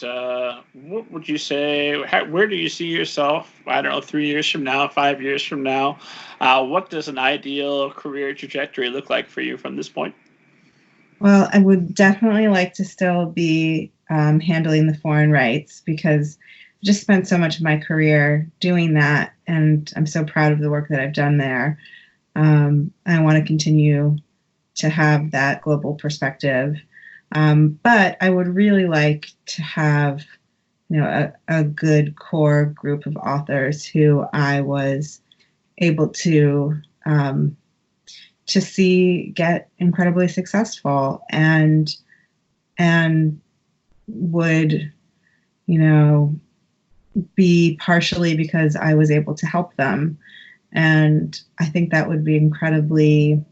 what would you say? Where do you see yourself? I don't know, 3 years from now, 5 years from now. What does an ideal career trajectory look like for you from this point? Well, I would definitely like to still be handling the foreign rights because I've just spent so much of my career doing that, and I'm so proud of the work that I've done there. I want to continue to have that global perspective. But I would really like to have, a good core group of authors who I was able to see get incredibly successful and would, be partially because I was able to help them. And I think that would be incredibly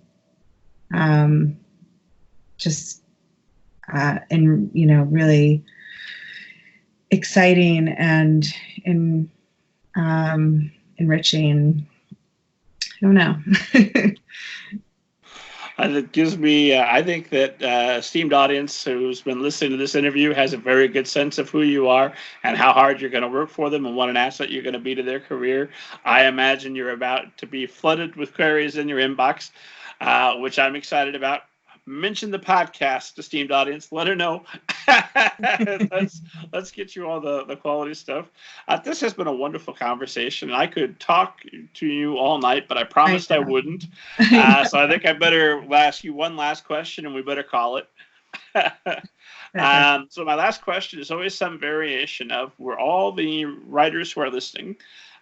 really exciting and enriching. I don't know. And it gives me, I think that esteemed audience who's been listening to this interview has a very good sense of who you are and how hard you're going to work for them and what an asset you're going to be to their career. I imagine you're about to be flooded with queries in your inbox, which I'm excited about. Mention the podcast, esteemed audience. Let her know. let's get you all the quality stuff. This has been a wonderful conversation. I could talk to you all night, but I promised I wouldn't. So I think I better ask you one last question, and we better call it. So my last question is always some variation of, were all the writers who are listening,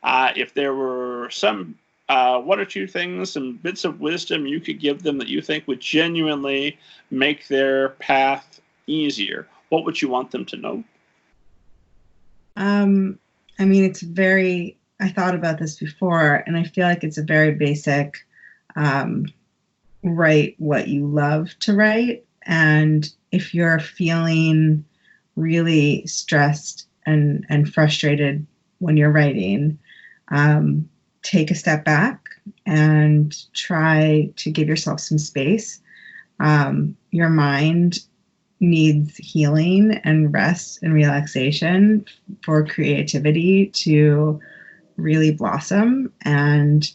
if there were some one or two things, some bits of wisdom you could give them that you think would genuinely make their path easier, what would you want them to know? I thought about this before, and I feel like it's a very basic, write what you love to write. And if you're feeling really stressed and frustrated when you're writing, take a step back and try to give yourself some space. Your mind needs healing and rest and relaxation for creativity to really blossom. And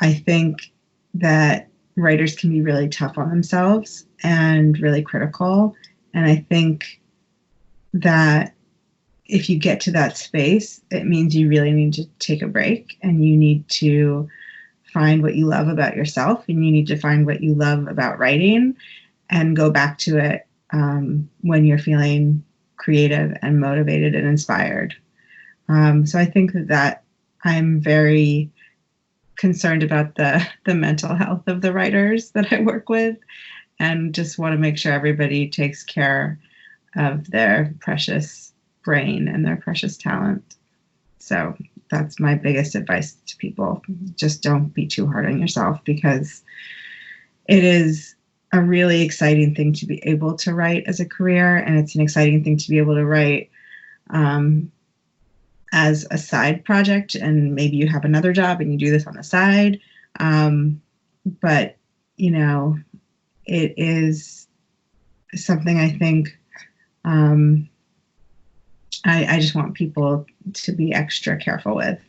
I think that writers can be really tough on themselves and really critical. And I think that if you get to that space, it means you really need to take a break and you need to find what you love about yourself and you need to find what you love about writing and go back to it when you're feeling creative and motivated and inspired. So I think that I'm very concerned about the mental health of the writers that I work with and just want to make sure everybody takes care of their precious brain and their precious talent. So that's my biggest advice to people. Just don't be too hard on yourself, because it is a really exciting thing to be able to write as a career, and it's an exciting thing to be able to write as a side project, and maybe you have another job and you do this on the side. But it is something I think I just want people to be extra careful with.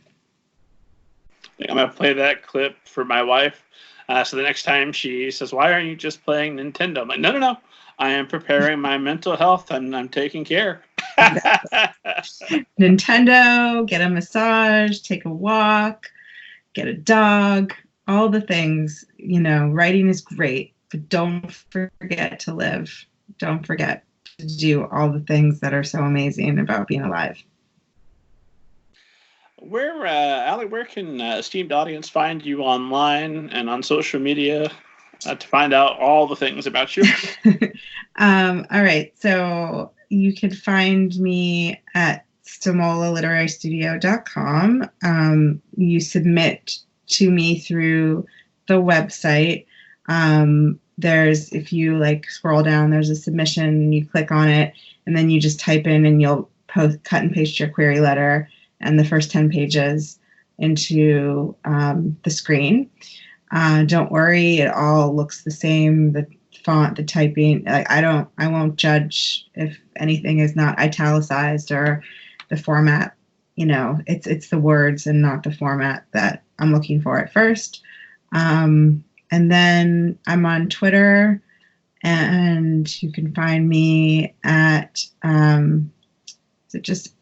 I think I'm going to play that clip for my wife. So the next time she says, "Why aren't you just playing Nintendo?" I'm like, no. I am preparing my mental health and I'm taking care. Nintendo, get a massage, take a walk, get a dog, all the things. Writing is great, but don't forget to live. Don't forget to do all the things that are so amazing about being alive. Alli, where can esteemed audience find you online and on social media to find out all the things about you? All right. So you can find me at stimolaliterarystudio.com. You submit to me through the website. If you scroll down, there's a submission, and you click on it, and then you just type in and you'll cut and paste your query letter and the first 10 pages into the screen. Don't worry, it all looks the same. The font, the typing. Like I won't judge if anything is not italicized or the format. It's the words and not the format that I'm looking for at first. And then I'm on Twitter, and you can find me at is it just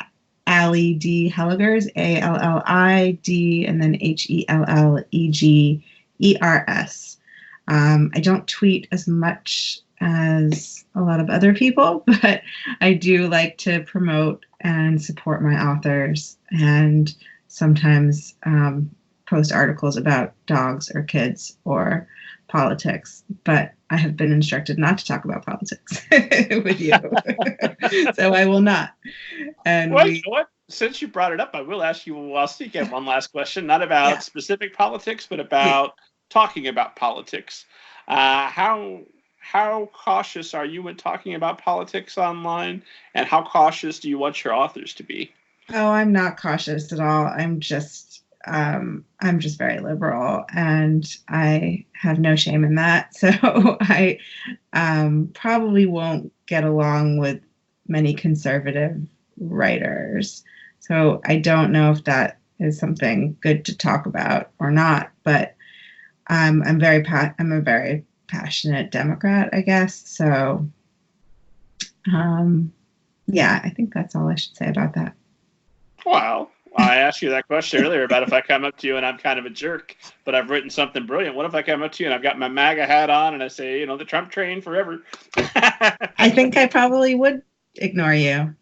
Alli D Hellegers, ALLID, and then HELLEGERS. I don't tweet as much as a lot of other people, but I do like to promote and support my authors, and sometimes post articles about dogs or kids or politics. But I have been instructed not to talk about politics with you, so I will not. And well, you know what? Since you brought it up, I will ask you. I'll sneak in one last question, not about specific politics, but about talking about politics. How cautious are you when talking about politics online, and how cautious do you want your authors to be? Oh, I'm not cautious at all. I'm just very liberal, and I have no shame in that. So I probably won't get along with many conservative writers. So I don't know if that is something good to talk about or not. But I'm a very passionate Democrat, I guess. So I think that's all I should say about that. Well, I asked you that question earlier about if I come up to you and I'm kind of a jerk, but I've written something brilliant. What if I come up to you and I've got my MAGA hat on and I say, the Trump train forever? I think I probably would ignore you.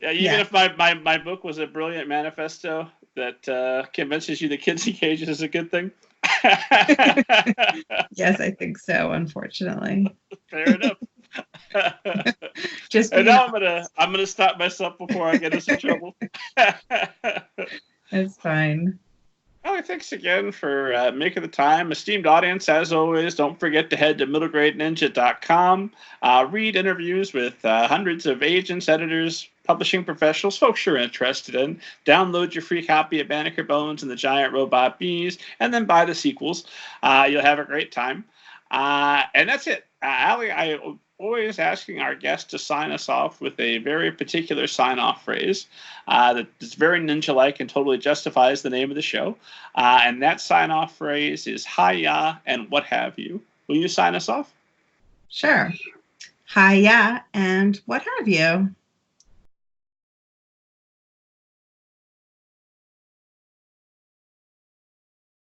Yeah, even if my book was a brilliant manifesto that convinces you that kids in cages is a good thing. Yes, I think so, unfortunately. Fair enough. And now I'm gonna stop myself before I get into some trouble. It's fine. Well, thanks again for making the time. Esteemed audience, as always, don't forget to head to middlegradeninja.com. Read interviews with hundreds of agents, editors, publishing professionals, folks you're interested in. Download your free copy of Banneker Bones and the Giant Robot Bees, and then buy the sequels. You'll have a great time. And that's it. Alli, I always asking our guests to sign us off with a very particular sign-off phrase that is very ninja-like and totally justifies the name of the show. And that sign-off phrase is hi-ya and what have you. Will you sign us off? Sure. Hi-ya and what have you.